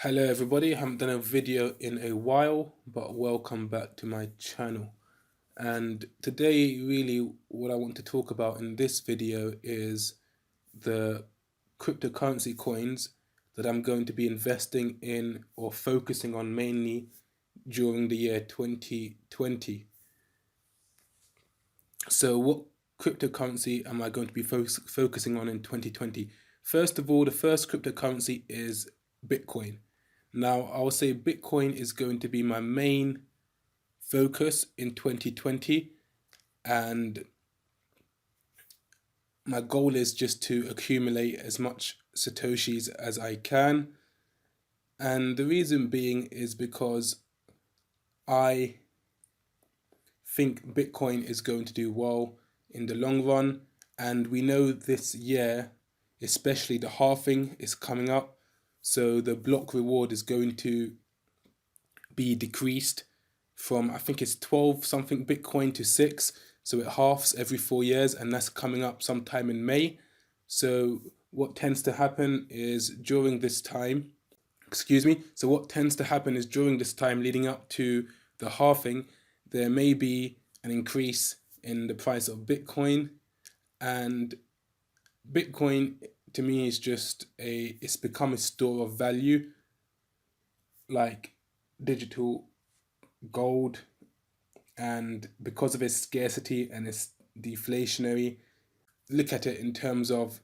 Hello everybody, I haven't done a video in a while, but welcome back to my channel. And today really what I want to talk about in this video is the cryptocurrency coins that I'm going to be investing in or focusing on mainly during the year 2020. So what cryptocurrency am I going to be focusing on in 2020? First of all, the first cryptocurrency is Bitcoin. Now, I will say Bitcoin is going to be my main focus in 2020, and my goal is just to accumulate as much Satoshis as I can. And the reason being is because I think Bitcoin is going to do well in the long run, and we know this year, especially the halving is coming up. So the block reward is going to be decreased from, I think it's 12 something Bitcoin to 6. So it halves every 4 years, and that's coming up sometime in May. So what tends to happen is during this time, leading up to the halving, there may be an increase in the price of Bitcoin. And Bitcoin to me is it's become a store of value, like digital gold, and because of its scarcity and its deflationary, look at it in terms of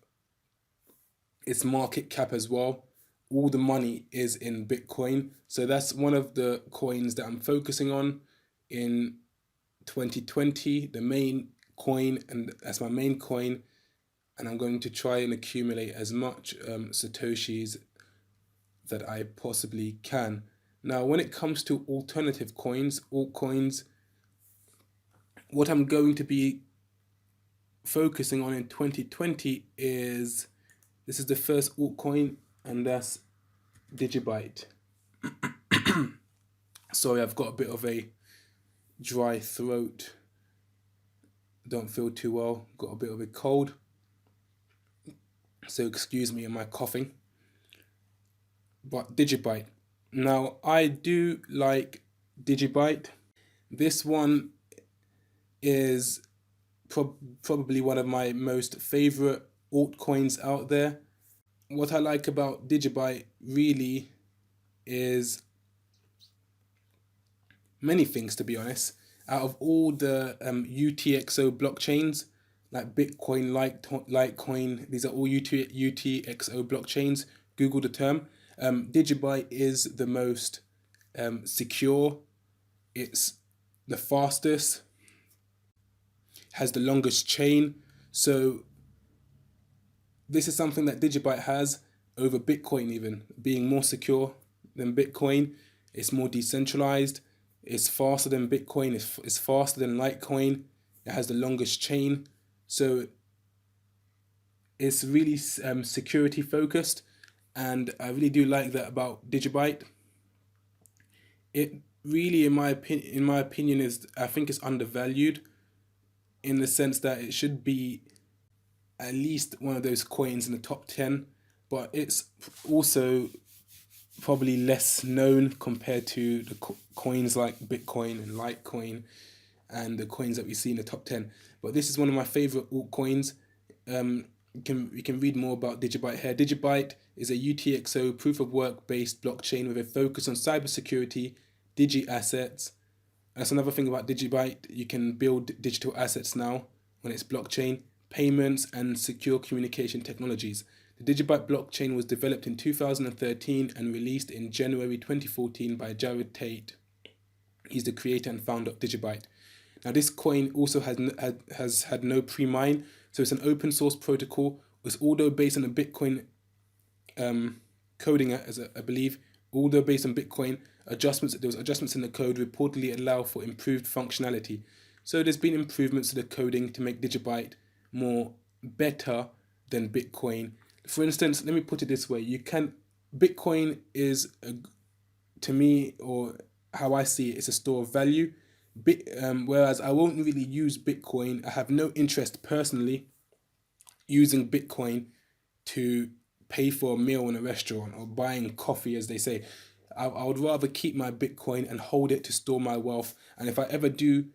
its market cap as well. All the money is in Bitcoin. So that's one of the coins that I'm focusing on in 2020, the main coin, and that's my main coin. And I'm going to try and accumulate as much Satoshis that I possibly can. Now, when it comes to alternative coins, altcoins, what I'm going to be focusing on in 2020 is, this is the first altcoin, and that's DigiByte. Sorry, I've got a bit of a dry throat. Don't feel too well. Got a bit of a cold. So excuse me in my coughing. But DigiByte. Now, I do like DigiByte. This one is probably one of my most favorite altcoins out there. What I like about DigiByte really is many things, to be honest. Out of all the UTXO blockchains, like Bitcoin, Litecoin, these are all UTXO blockchains. Google the term. DigiByte is the most secure. It's the fastest, has the longest chain. So this is something that DigiByte has over Bitcoin, even being more secure than Bitcoin. It's more decentralized. It's faster than Bitcoin. It's faster than Litecoin. It has the longest chain. So it's really security focused, and I really do like that about DigiByte. It really, in my opinion, I think it's undervalued, in the sense that it should be at least one of those coins in the top 10, but it's also probably less known compared to the coins like Bitcoin and Litecoin and the coins that we see in the top 10. But this is one of my favorite altcoins. You can read more about DigiByte here. DigiByte is a UTXO proof of work based blockchain with a focus on cybersecurity, digi assets. That's another thing about DigiByte. You can build digital assets now when it's blockchain, payments, and secure communication technologies. The DigiByte blockchain was developed in 2013 and released in January 2014 by Jared Tate. He's the creator and founder of DigiByte. Now, this coin also has had no pre-mine, so it's an open source protocol. It's although based on a Bitcoin coding, as I believe, although based on Bitcoin there was adjustments in the code reportedly allow for improved functionality. So there's been improvements to the coding to make DigiByte better than Bitcoin. For instance, let me put it this way: Bitcoin is to me, or how I see it, it's a store of value. Whereas I won't really use Bitcoin. I have no interest personally using Bitcoin to pay for a meal in a restaurant or buying coffee, as they say. I would rather keep my Bitcoin and hold it to store my wealth. And if I ever do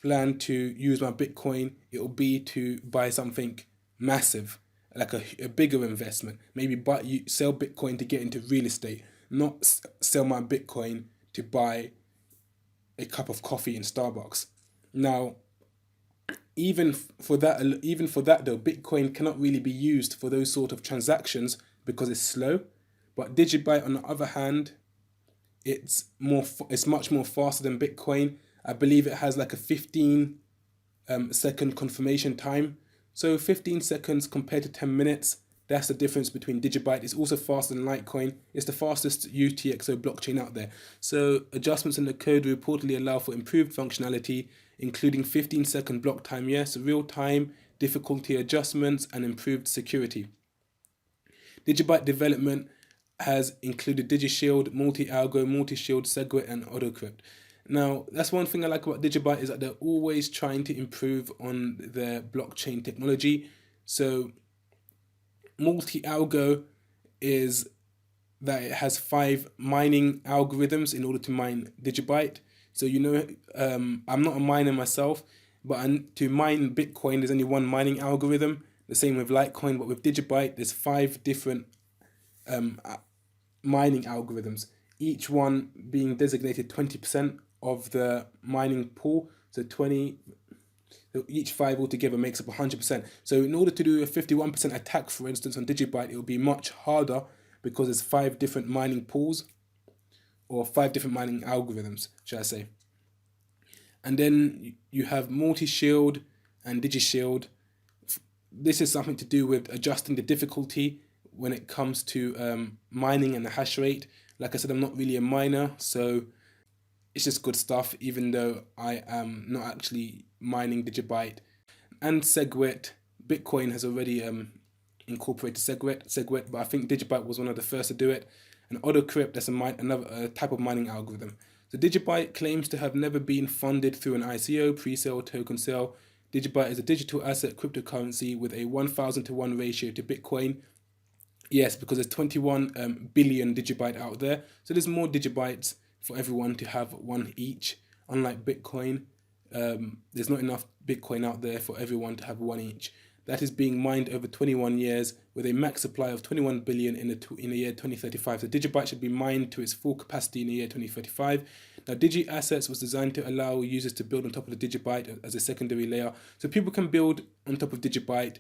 plan to use my Bitcoin, it will be to buy something massive, like a bigger investment. Maybe sell Bitcoin to get into real estate, not sell my Bitcoin to buy a cup of coffee in Starbucks. Now, even for that though, Bitcoin cannot really be used for those sort of transactions because it's slow. But DigiByte, on the other hand, it's much more faster than Bitcoin. I believe it has like a 15 second confirmation time. So 15 seconds compared to 10 minutes, that's the difference between DigiByte. It's also faster than Litecoin. It's the fastest UTXO blockchain out there. So adjustments in the code reportedly allow for improved functionality, including 15-second block time, yes, real-time difficulty adjustments, and improved security. DigiByte development has included DigiShield, multi-algo, multi-shield, SegWit, and AutoCrypt. Now, that's one thing I like about DigiByte, is that they're always trying to improve on their blockchain technology. So multi-algo is that it has 5 mining algorithms in order to mine DigiByte. So I'm not a miner myself, but to mine Bitcoin, there's only one mining algorithm. The same with Litecoin, but with DigiByte, there's 5 different mining algorithms, each one being designated 20% of the mining pool. So each 5 altogether makes up 100%. So in order to do a 51% attack, for instance, on DigiByte, it will be much harder because there's 5 different mining pools, or 5 different mining algorithms, should I say. And then you have multi-shield and DigiShield. This is something to do with adjusting the difficulty when it comes to mining and the hash rate. Like I said, I'm not really a miner, so it's just good stuff, even though I am not actually mining DigiByte. And SegWit, Bitcoin has already incorporated SegWit, but I think DigiByte was one of the first to do it. And AutoCrypt, that's another type of mining algorithm. So DigiByte claims to have never been funded through an ICO, pre-sale, token sale. DigiByte is a digital asset cryptocurrency with a 1,000 to 1 ratio to Bitcoin. Yes, because there's 21 billion DigiByte out there. So there's more DigiBytes for everyone to have one each. Unlike Bitcoin, there's not enough Bitcoin out there for everyone to have one each. That is being mined over 21 years with a max supply of 21 billion in the year 2035. So DigiByte should be mined to its full capacity in the year 2035. Now, Digi Assets was designed to allow users to build on top of the DigiByte as a secondary layer. So people can build on top of DigiByte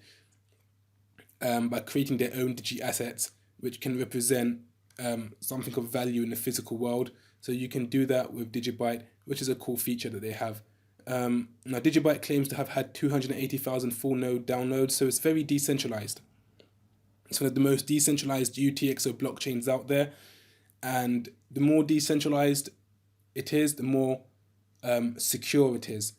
by creating their own Digi Assets, which can represent something of value in the physical world. So you can do that with DigiByte, which is a cool feature that they have. Now, DigiByte claims to have had 280,000 full node downloads, so it's very decentralized. It's one of the most decentralized UTXO blockchains out there, and the more decentralized it is, the more secure it is,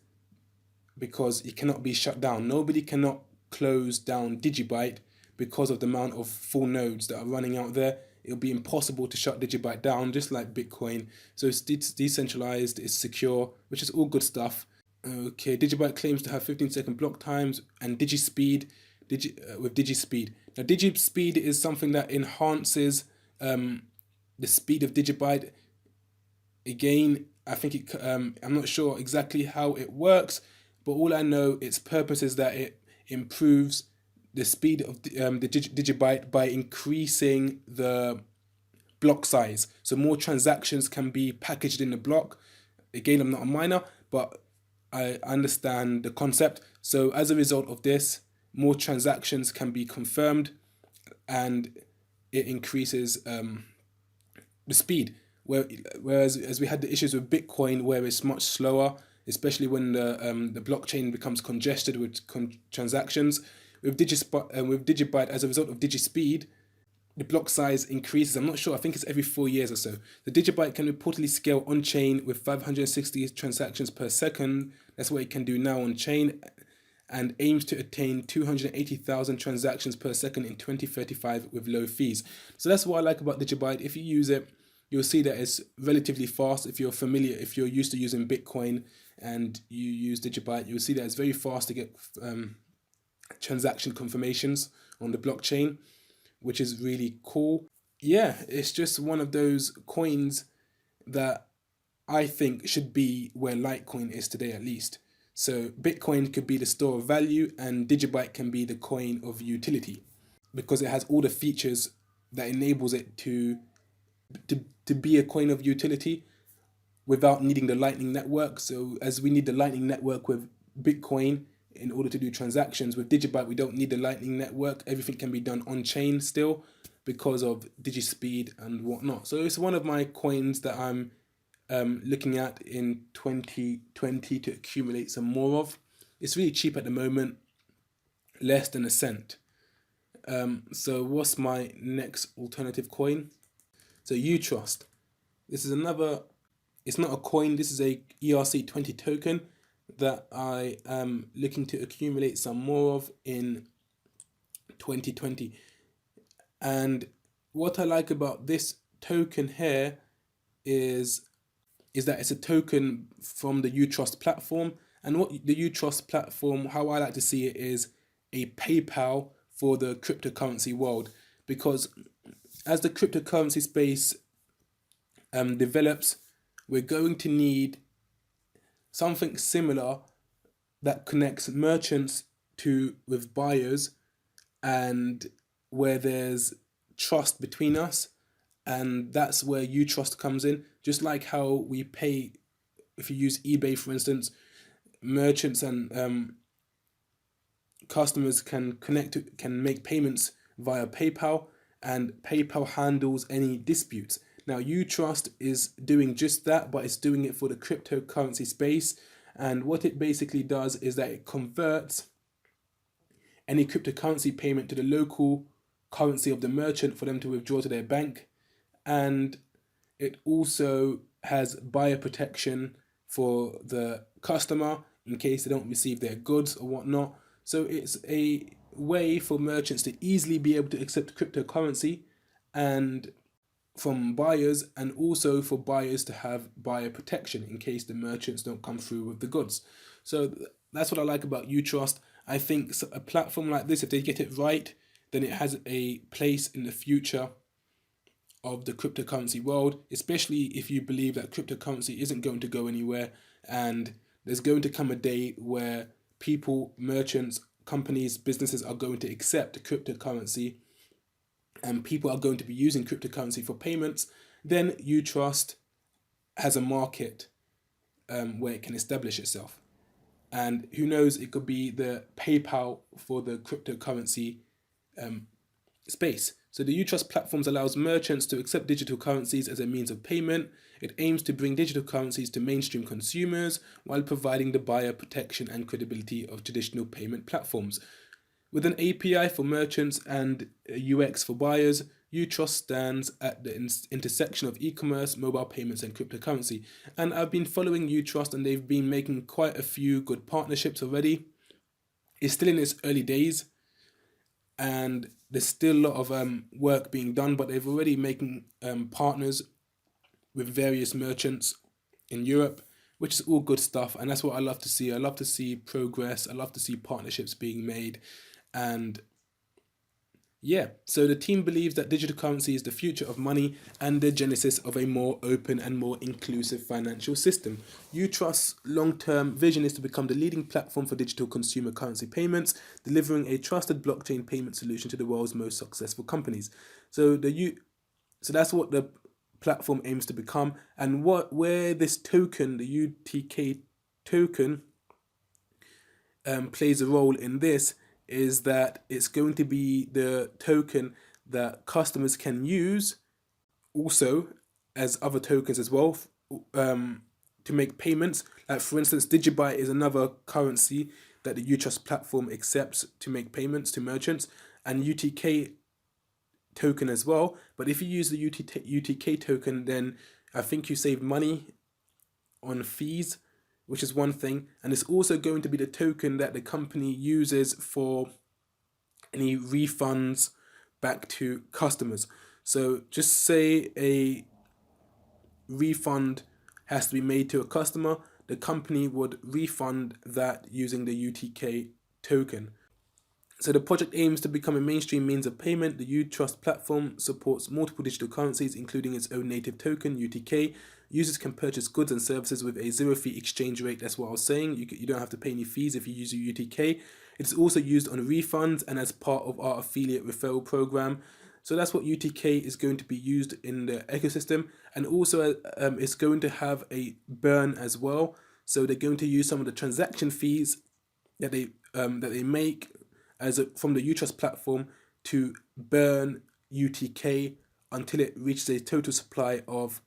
because it cannot be shut down. Nobody cannot close down DigiByte because of the amount of full nodes that are running out there. It'll be impossible to shut DigiByte down, just like Bitcoin. So it's decentralized, it's secure, which is all good stuff. Okay, DigiByte claims to have 15-second block times and DigiSpeed with DigiSpeed. Now, DigiSpeed is something that enhances the speed of DigiByte. Again, I think I'm not sure exactly how it works, but all I know, its purpose is that it improves the speed of the DigiByte by increasing the block size. So more transactions can be packaged in the block. Again, I'm not a miner, but I understand the concept. So as a result of this, more transactions can be confirmed, and it increases the speed. Whereas as we had the issues with Bitcoin, where it's much slower, especially when the blockchain becomes congested with transactions. With DigiByte, as a result of DigiSpeed, the block size increases. I'm not sure, I think it's every 4 years or so. The DigiByte can reportedly scale on-chain with 560 transactions per second. That's what it can do now on-chain, and aims to attain 280,000 transactions per second in 2035 with low fees. So that's what I like about DigiByte. If you use it, you'll see that it's relatively fast. If you're used to using Bitcoin and you use DigiByte, you'll see that it's very fast to get transaction confirmations on the blockchain. which is really cool. Yeah, it's just one of those coins that I think should be where Litecoin is today, at least. So Bitcoin could be the store of value, and DigiByte can be the coin of utility, because it has all the features that enables it to be a coin of utility without needing the Lightning Network. So as we need the Lightning Network with Bitcoin in order to do transactions, with DigiByte we don't need the Lightning Network. Everything can be done on chain still because of DigiSpeed and whatnot. So it's one of my coins that I'm looking at in 2020 to accumulate some more of. It's really cheap at the moment, less than a cent. So what's my next alternative coin? So Youtrust. This is another, it's not a coin, this is a ERC20 token that I am looking to accumulate some more of in 2020. And what I like about this token here is that it's a token from the Youtrust platform. And what the Youtrust platform, how I like to see it, is a PayPal for the cryptocurrency world. Because as the cryptocurrency space develops, we're going to need something similar that connects merchants with buyers, and where there's trust between us. And that's where Youtrust comes in. Just like how we pay, if you use eBay for instance, merchants and customers can make payments via PayPal, and PayPal handles any disputes. Now Youtrust is doing just that, but it's doing it for the cryptocurrency space. And what it basically does is that it converts any cryptocurrency payment to the local currency of the merchant for them to withdraw to their bank. And it also has buyer protection for the customer in case they don't receive their goods or whatnot. So it's a way for merchants to easily be able to accept cryptocurrency and from buyers, and also for buyers to have buyer protection in case the merchants don't come through with the goods. So that's what I like about Youtrust. I think a platform like this, if they get it right, then it has a place in the future of the cryptocurrency world, especially if you believe that cryptocurrency isn't going to go anywhere, and there's going to come a day where people, merchants, companies, businesses are going to accept cryptocurrency, and people are going to be using cryptocurrency for payments. Then Youtrust has a market where it can establish itself. And who knows, it could be the PayPal for the cryptocurrency space. So the Youtrust platforms allows merchants to accept digital currencies as a means of payment. It aims to bring digital currencies to mainstream consumers while providing the buyer protection and credibility of traditional payment platforms. With an API for merchants and UX for buyers, Youtrust stands at the intersection of e-commerce, mobile payments, and cryptocurrency. And I've been following Youtrust, and they've been making quite a few good partnerships already. It's still in its early days, and there's still a lot of work being done, but they've already making partners with various merchants in Europe, which is all good stuff. And that's what I love to see. I love to see progress. I love to see partnerships being made. And yeah, so the team believes that digital currency is the future of money and the genesis of a more open and more inclusive financial system. Youtrust's long-term vision is to become the leading platform for digital consumer currency payments, delivering a trusted blockchain payment solution to the world's most successful companies. So that's what the platform aims to become, and where this token, the UTK token, plays a role in this is that it's going to be the token that customers can use also as other tokens as well, to make payments. Like for instance, DigiByte is another currency that the Youtrust platform accepts to make payments to merchants, and UTK token as well. But if you use the UTK token, then I think you save money on fees, which is one thing. And it's also going to be the token that the company uses for any refunds back to customers. So just say a refund has to be made to a customer, the company would refund that using the UTK token. So the project aims to become a mainstream means of payment. The Youtrust platform supports multiple digital currencies, including its own native token, UTK. Users can purchase goods and services with a zero-fee exchange rate. That's what I was saying. You don't have to pay any fees if you use your UTK. It's also used on refunds and as part of our affiliate referral program. So that's what UTK is going to be used in the ecosystem. And also it's going to have a burn as well. So they're going to use some of the transaction fees that they make from the Youtrust platform to burn UTK until it reaches a total supply of,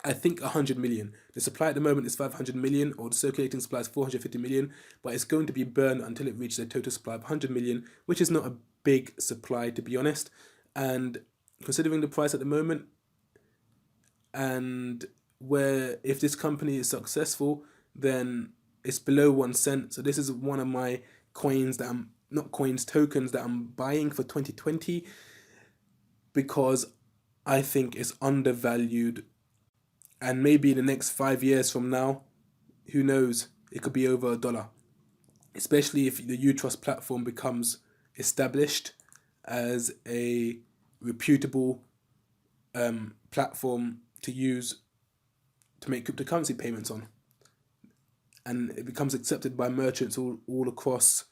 I think, 100 million. The supply at the moment is 500 million, or the circulating supply is 450 million, but it's going to be burned until it reaches a total supply of 100 million, which is not a big supply, to be honest. And considering the price at the moment, and where if this company is successful, then it's below 1 cent. So this is one of my coins that tokens that I'm buying for 2020, because I think it's undervalued, and maybe in the next 5 years from now, who knows, it could be over $1, especially if the Youtrust platform becomes established as a reputable platform to use to make cryptocurrency payments on, and it becomes accepted by merchants all across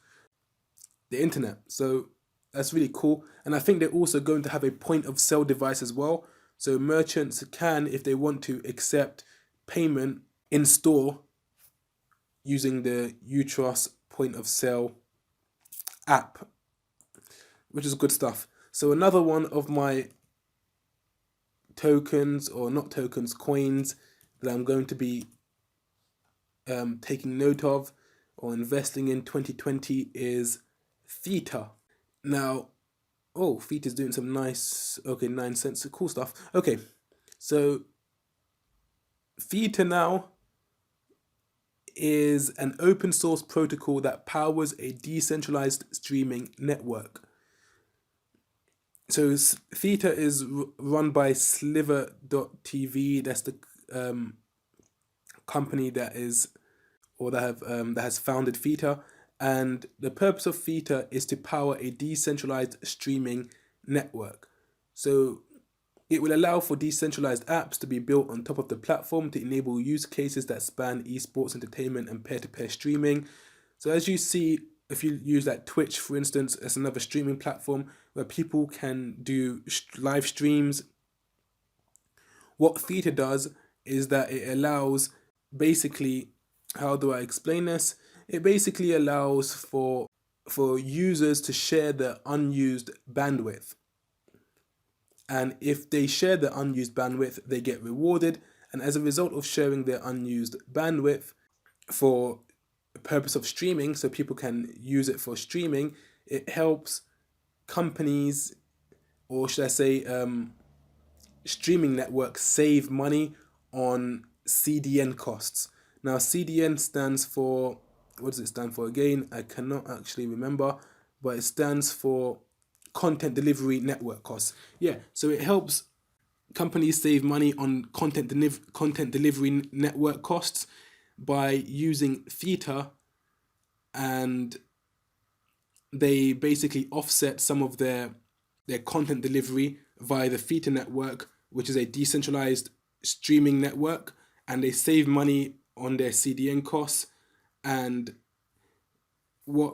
the internet. So that's really cool. And I think they're also going to have a point of sale device as well. So merchants can, if they want to, accept payment in store using the Youtrust point of sale app, which is good stuff. So another one of my tokens, or not tokens, coins that I'm going to be taking note of or investing in 2020 is THETA. Now, THETA is doing some nice, 9 cents, cool stuff. Okay, so THETA now is an open source protocol that powers a decentralized streaming network. So THETA is run by Sliver.tv. That's the company that has founded THETA. And the purpose of THETA is to power a decentralized streaming network. So it will allow for decentralized apps to be built on top of the platform to enable use cases that span esports, entertainment, and peer-to-peer streaming. So as you see, if you use like Twitch, for instance, as another streaming platform where people can do live streams, what THETA does is that it allows, basically, how do I explain this? It basically allows for users to share their unused bandwidth. And if they share their unused bandwidth, they get rewarded. And as a result of sharing their unused bandwidth for the purpose of streaming, so people can use it for streaming, it helps companies, or should I say streaming networks, save money on CDN costs. Now CDN stands for, what does it stand for again? I cannot actually remember, but it stands for content delivery network costs. Yeah, so it helps companies save money on content delivery network costs by using THETA, and they basically offset some of their content delivery via the THETA network, which is a decentralized streaming network, and they save money on their CDN costs. And what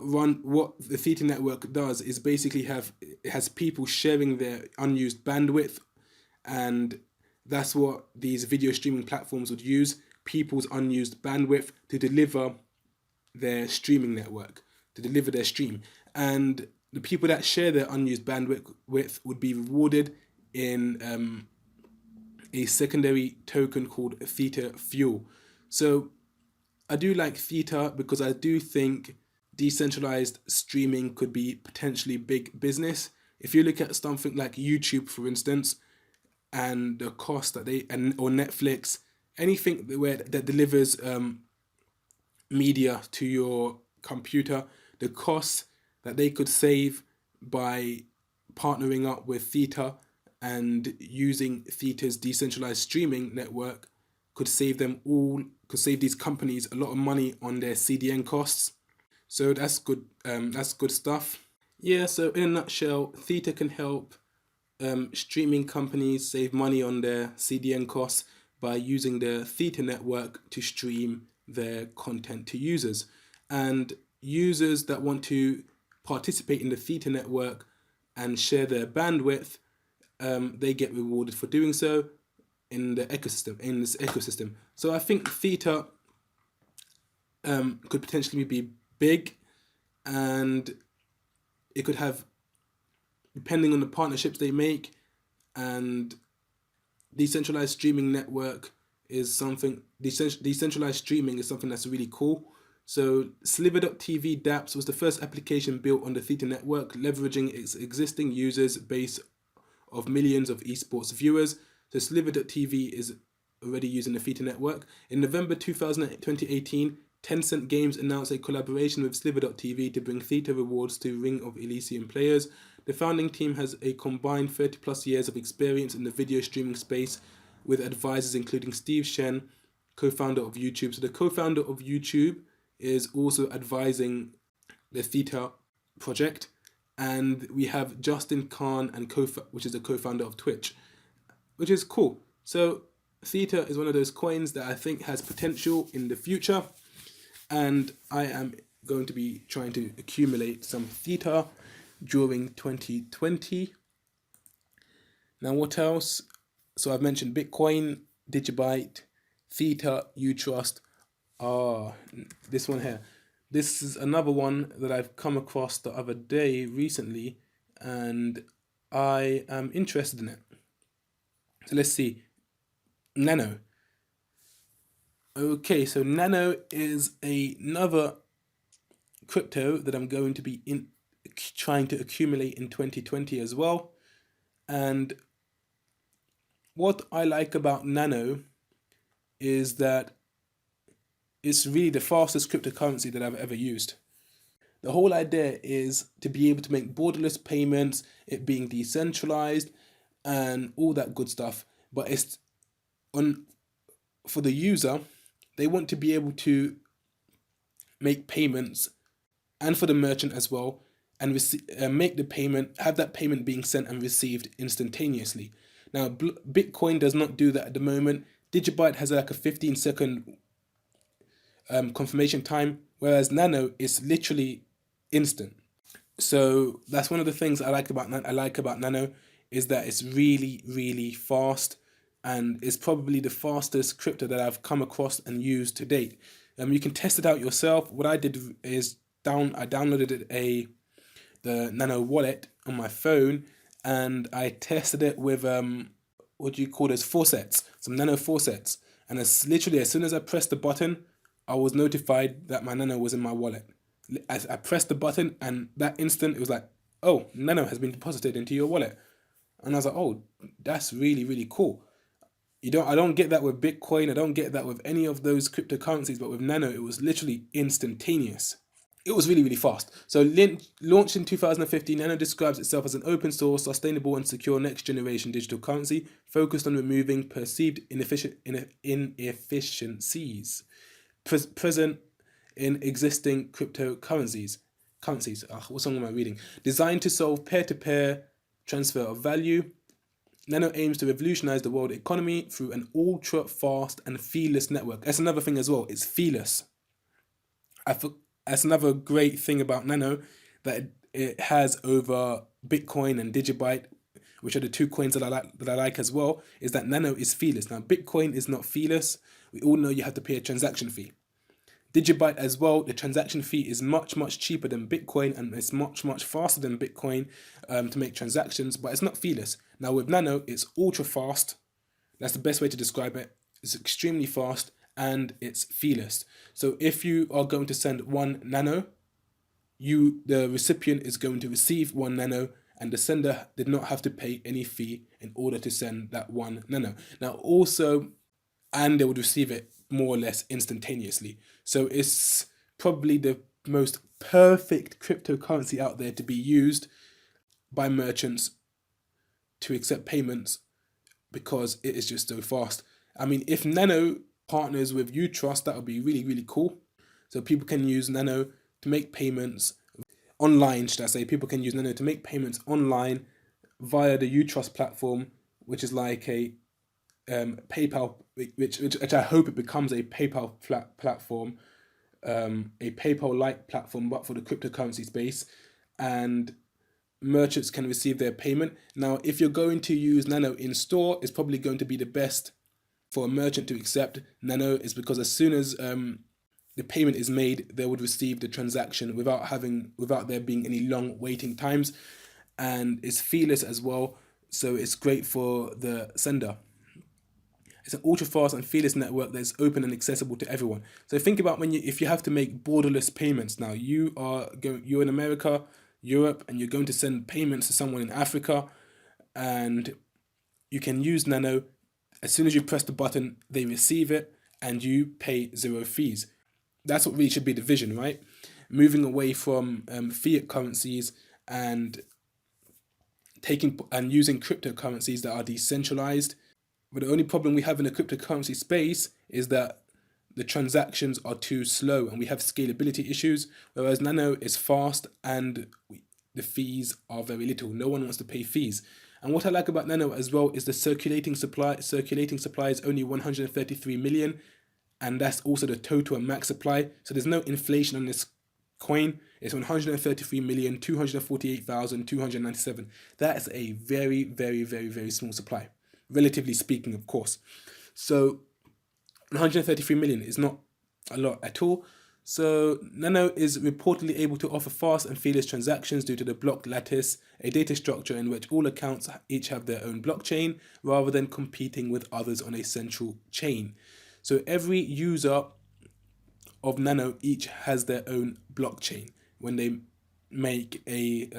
the THETA network does is basically it has people sharing their unused bandwidth, and that's what these video streaming platforms would use, people's unused bandwidth, to deliver their streaming network, to deliver their stream. And the people that share their unused bandwidth would be rewarded in a secondary token called THETA Fuel. So I do like THETA because I do think decentralized streaming could be potentially big business. If you look at something like YouTube, for instance, and the cost that or Netflix, anything that delivers media to your computer, the costs that they could save by partnering up with THETA and using THETA's decentralized streaming network could save these companies a lot of money on their CDN costs. So that's good. That's good stuff. Yeah, so in a nutshell, Theta can help streaming companies save money on their CDN costs by using the Theta network to stream their content to users. And users that want to participate in the Theta network and share their bandwidth, they get rewarded for doing so in the ecosystem, in this ecosystem. So I think Theta could potentially be big, and it could have, depending on the partnerships they make, and decentralized streaming network is something, decentralized streaming is something that's really cool. So Sliver.tv dApps was the first application built on the Theta network, leveraging its existing users base of millions of esports viewers. So Sliver.tv is already using the Theta network. In November 2018, Tencent Games announced a collaboration with Sliver.tv to bring Theta rewards to Ring of Elysium players. The founding team has a combined 30 plus years of experience in the video streaming space, with advisors including Steve Shen, co-founder of YouTube. So the co-founder of YouTube is also advising the Theta project. And we have Justin Khan, which is a co-founder of Twitch, which is cool. So Theta is one of those coins that I think has potential in the future, and I am going to be trying to accumulate some Theta during 2020. Now, what else? So I've mentioned Bitcoin, DigiByte, Theta, Youtrust. This one here. This is another one that I've come across the other day recently, and I am interested in it. So let's see. Nano. Okay, so Nano is another crypto that I'm going to be trying to accumulate in 2020 as well. And what I like about Nano is that it's really the fastest cryptocurrency that I've ever used. The whole idea is to be able to make borderless payments, it being decentralized and all that good stuff. But it's for the user, they want to be able to make payments, and for the merchant as well, and make the payment, have that payment being sent and received instantaneously. Now, Bitcoin does not do that at the moment. DigiByte has like a 15-second confirmation time, whereas Nano is literally instant. So that's one of the things I like about Nano, is that it's really, really fast, and it's probably the fastest crypto that I've come across and used to date. You can test it out yourself. What I did is I downloaded the Nano wallet on my phone, and I tested it with what do you call those faucets, some Nano faucets, and as soon as I pressed the button, I was notified that my Nano was in my wallet. As I pressed the button, and that instant it was like, oh, Nano has been deposited into your wallet, and I was like, oh, that's really, really cool. I don't get that with Bitcoin. I don't get that with any of those cryptocurrencies, but with Nano, it was literally instantaneous. It was really, really fast. So launched in 2015, Nano describes itself as an open source, sustainable and secure next generation digital currency focused on removing perceived inefficiencies present in existing cryptocurrencies. What song am I reading? Designed to solve peer-to-peer transfer of value, Nano aims to revolutionize the world economy through an ultra-fast and feeless network. That's another thing as well. It's feeless. That's another great thing about Nano, that it has over Bitcoin and DigiByte, which are the two coins that I like as well, is that Nano is feeless. Now, Bitcoin is not feeless. We all know you have to pay a transaction fee. DigiByte as well, the transaction fee is much, much cheaper than Bitcoin, and it's much, much faster than Bitcoin to make transactions, but it's not feeless. Now with Nano, it's ultra fast. That's the best way to describe it. It's extremely fast and it's feeless. So if you are going to send one Nano, the recipient is going to receive one Nano, and the sender did not have to pay any fee in order to send that one Nano. Now also, and they would receive it more or less instantaneously. So it's probably the most perfect cryptocurrency out there to be used by merchants to accept payments, because it is just so fast. I mean, if Nano partners with Youtrust, that would be really, really cool. So people can use Nano to make payments online, should I say. People can use Nano to make payments online via the Youtrust platform, which is like a PayPal, which I hope it becomes a PayPal platform, a PayPal-like platform, but for the cryptocurrency space, and merchants can receive their payment. Now, if you're going to use Nano in store, it's probably going to be the best for a merchant to accept Nano, is because as soon as the payment is made, they would receive the transaction without there being any long waiting times, and it's feeless as well, so it's great for the sender. It's an ultra fast and feeless network that's open and accessible to everyone. So think about if you have to make borderless payments. Now you're in America, Europe, and you're going to send payments to someone in Africa, and you can use Nano. As soon as you press the button, they receive it, and you pay zero fees. That's what really should be the vision, right? Moving away from fiat currencies and using cryptocurrencies that are decentralized. But the only problem we have in the cryptocurrency space is that the transactions are too slow and we have scalability issues, whereas Nano is fast and the fees are very little. No one wants to pay fees. And what I like about Nano as well is the circulating supply. Circulating supply is only 133 million, and that's also the total and max supply. So there's no inflation on this coin. It's 133,248,297. That is a very, very, very, very small supply, relatively speaking, of course. So 133 million is not a lot at all. So Nano is reportedly able to offer fast and feeless transactions due to the block lattice, a data structure in which all accounts each have their own blockchain rather than competing with others on a central chain. So every user of Nano each has their own blockchain when they make a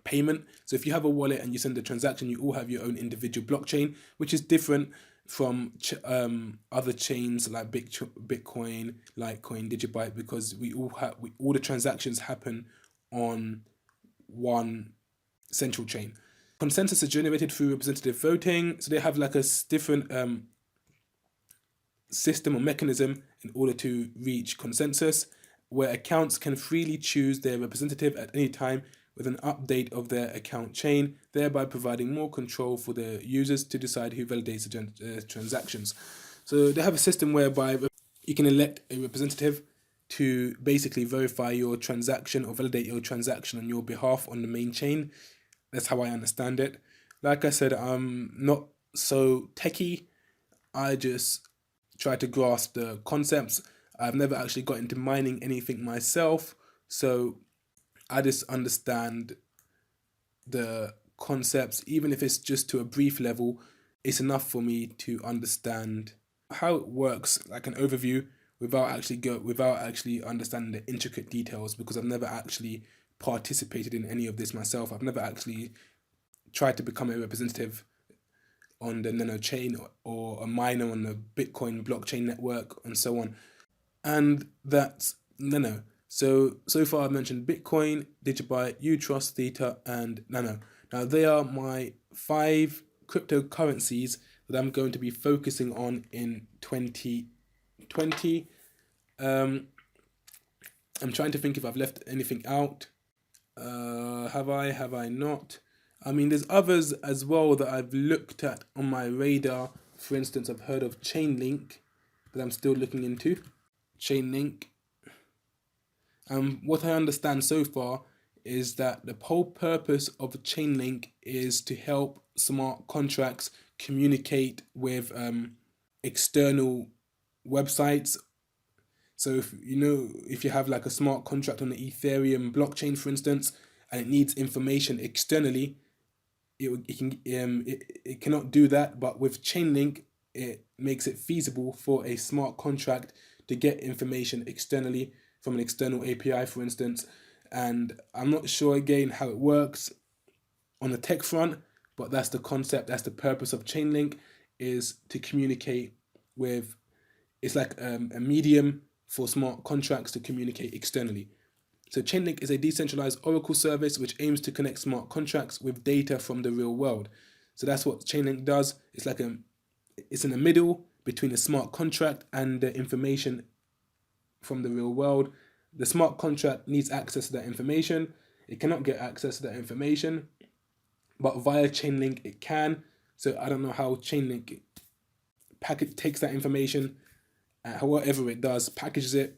payment. So if you have a wallet and you send a transaction, you all have your own individual blockchain, which is different from other chains like Bitcoin, Litecoin, DigiByte, because all the transactions happen on one central chain. Consensus is generated through representative voting, so they have like a different system or mechanism in order to reach consensus, where accounts can freely choose their representative at any time with an update of their account chain, thereby providing more control for their users to decide who validates the transactions. So they have a system whereby you can elect a representative to basically verify your transaction or validate your transaction on your behalf on the main chain. That's how I understand it. Like I said, I'm not so techie. I just try to grasp the concepts. I've never actually got into mining anything myself, so I just understand the concepts. Even if it's just to a brief level, it's enough for me to understand how it works, like an overview, without actually understanding the intricate details, because I've never actually participated in any of this myself. I've never actually tried to become a representative on the Nano chain or a miner on the Bitcoin blockchain network and so on. And that's Nano. So far I've mentioned Bitcoin, DigiByte, Youtrust, THETA, and Nano. Now they are my 5 cryptocurrencies that I'm going to be focusing on in 2020. I'm trying to think if I've left anything out. Have I not? I mean, there's others as well that I've looked at on my radar. For instance, I've heard of Chainlink that I'm still looking into. Chainlink. What I understand so far is that the whole purpose of Chainlink is to help smart contracts communicate with external websites. So if you have like a smart contract on the Ethereum blockchain, for instance, and it needs information externally, it cannot do that. But with Chainlink, it makes it feasible for a smart contract to get information externally from an external API, for instance. And I'm not sure again how it works on the tech front, but that's the concept, that's the purpose of Chainlink, is to communicate with, it's like a medium for smart contracts to communicate externally. So Chainlink is a decentralized Oracle service which aims to connect smart contracts with data from the real world. So that's what Chainlink does. It's like it's in the middle between the smart contract and the information from the real world, The smart contract needs access to that information. It cannot get access to that information, but via Chainlink it can. So I don't know how Chainlink takes that information, whatever it does, packages it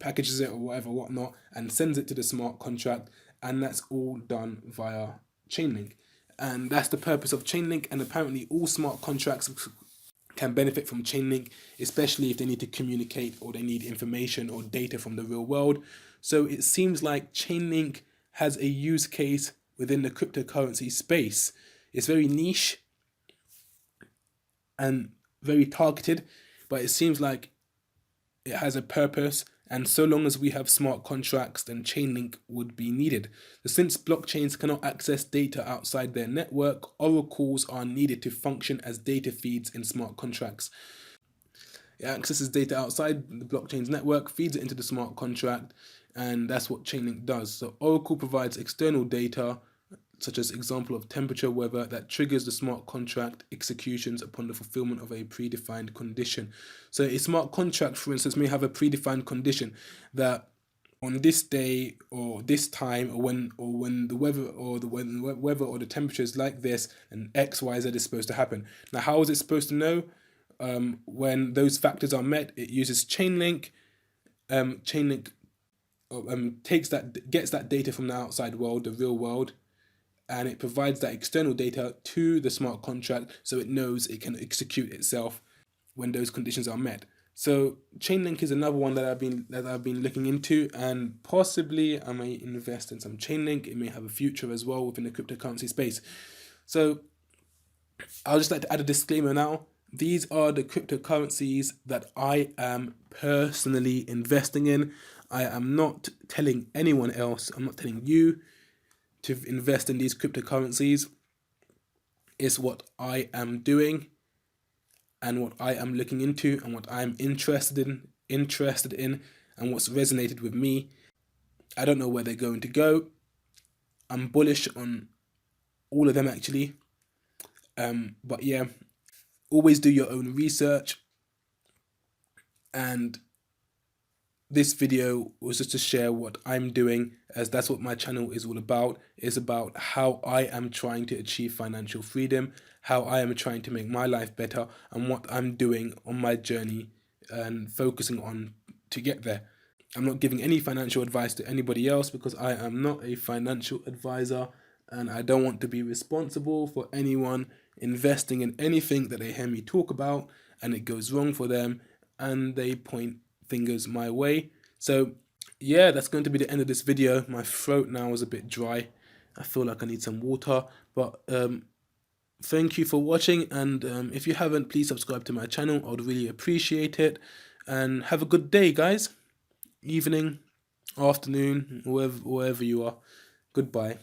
or whatever, whatnot, and sends it to the smart contract, and that's all done via Chainlink. And that's the purpose of Chainlink, and apparently all smart contracts can benefit from Chainlink, especially if they need to communicate or they need information or data from the real world. So it seems like Chainlink has a use case within the cryptocurrency space. It's very niche and very targeted, but it seems like it has a purpose, and so long as we have smart contracts, then Chainlink would be needed. So since blockchains cannot access data outside their network, oracles are needed to function as data feeds in smart contracts. It accesses data outside the blockchain's network, feeds it into the smart contract, and that's what Chainlink does. So Oracle provides external data, such as example of temperature, weather, that triggers the smart contract executions upon the fulfillment of a predefined condition. So a smart contract, for instance, may have a predefined condition that on this day or this time, or when the weather or the temperature is like this, and X, Y, Z is supposed to happen. Now, how is it supposed to know when those factors are met? It uses Chainlink. Chainlink gets that data from the outside world, the real world, and it provides that external data to the smart contract, so it knows it can execute itself when those conditions are met. So Chainlink is another one that I've been looking into, and possibly I may invest in some Chainlink. It may have a future as well within the cryptocurrency space. So I'll just like to add a disclaimer now. These are the cryptocurrencies that I am personally investing in. I am not telling anyone else. I'm not telling you to invest in these cryptocurrencies. Is what I am doing and what I am looking into and what I'm interested in and what's resonated with me. I don't know where they're going to go. I'm bullish on all of them actually. But yeah, always do your own research, and this video was just to share what I'm doing, as that's what my channel is all about. It's about how I am trying to achieve financial freedom, how I am trying to make my life better, and what I'm doing on my journey and focusing on to get there. I'm not giving any financial advice to anybody else because I am not a financial advisor, and I don't want to be responsible for anyone investing in anything that they hear me talk about and it goes wrong for them and they point fingers my way. So yeah, that's going to be the end of this video. My throat now is a bit dry. I feel like I need some water, but thank you for watching, and if you haven't, please subscribe to my channel. I would really appreciate it, and have a good day, guys. Evening, afternoon, wherever you are. Goodbye.